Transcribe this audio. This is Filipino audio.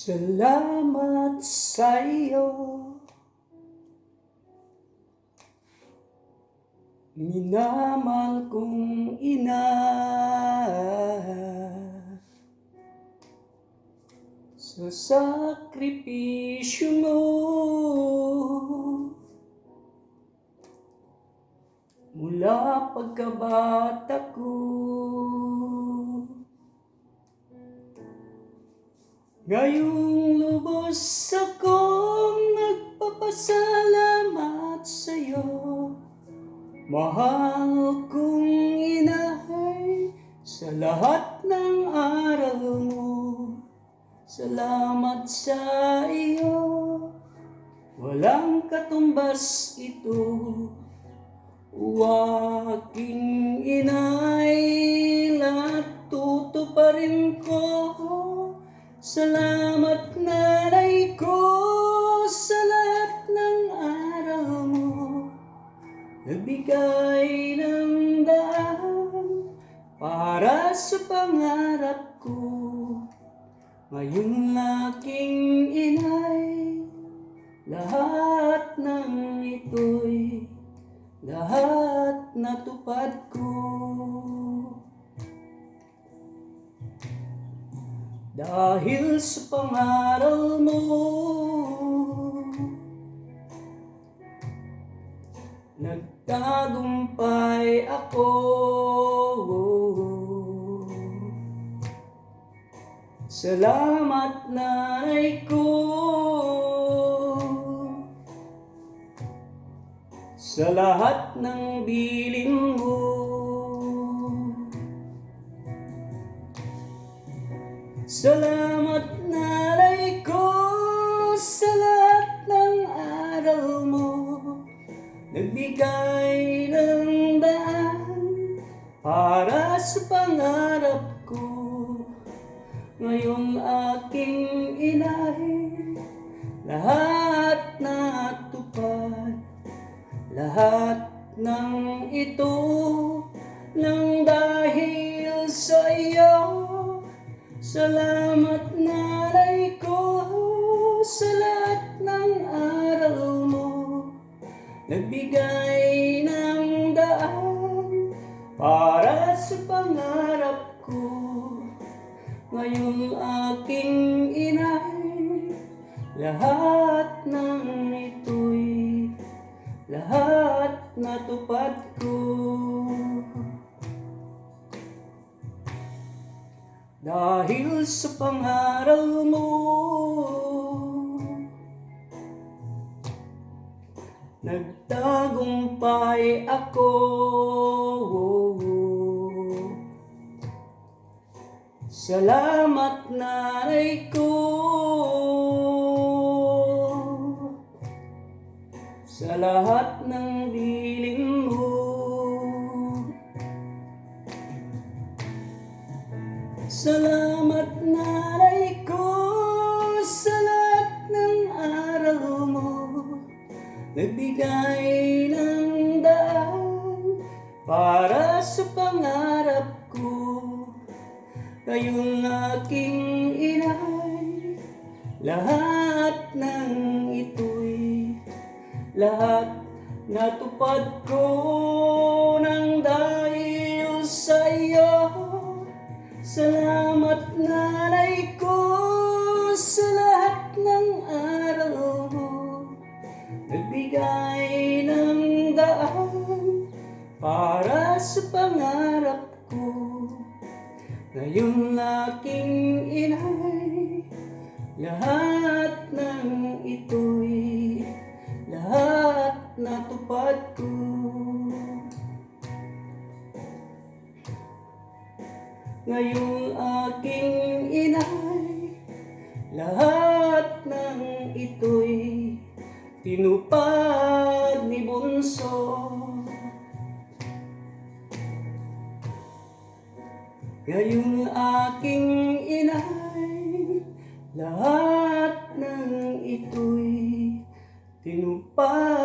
Salamat sa iyo, minamahal kong ina. Sa sakripisyo mo, mula pagkabata ko, ngayong lubos akong nagpapasalamat sa'yo. Mahal kong inahay, sa lahat ng aral mo, salamat sa iyo. Walang katumbas ito, o aking inay, lahat tutuparin ko. Salamat nanay ko, sa lahat ng aral mo, nagbigay ng daan para sa pangarap ko. Ngayon aking inay, lahat ng ito'y lahat natupad ko. Dahil sa pangaral mo, nagtagumpay ako. Salamat nanay ko, sa lahat ng bilin mo. Salamat nanay ko, sa lahat ng aral mo, nagbigay ng daan para sa pangarap ko. Ngayon aking inay, lahat natupad, lahat ng ito nang dahil sa iyo. Salamat nanay ko, sa lahat ng aral mo, nagbigay ng daan para sa pangarap ko. Ngayon aking inay, lahat ng ito'y lahat natupad ko. Dahil sa pangaral mo, nagtagumpay ako. Salamat nanay ko, sa lahat ng bilin mo. Salamat nanay ko, sa lahat ng aral mo, nagbigay ng daan para sa pangarap ko. Ngayong aking inay, lahat ng ito'y lahat natupad ko nang dahil sa iyo. Salamat nanay ko, sa lahat ng aral mo, nagbigay ng daan para sa pangarap ko. Ngayon aking inay, lahat ng ito'y lahat natupad ko. Ngayong aking inay, lahat ng ito'y tinupad ni Bunso. Ngayong aking inay, lahat ng ito'y tinupad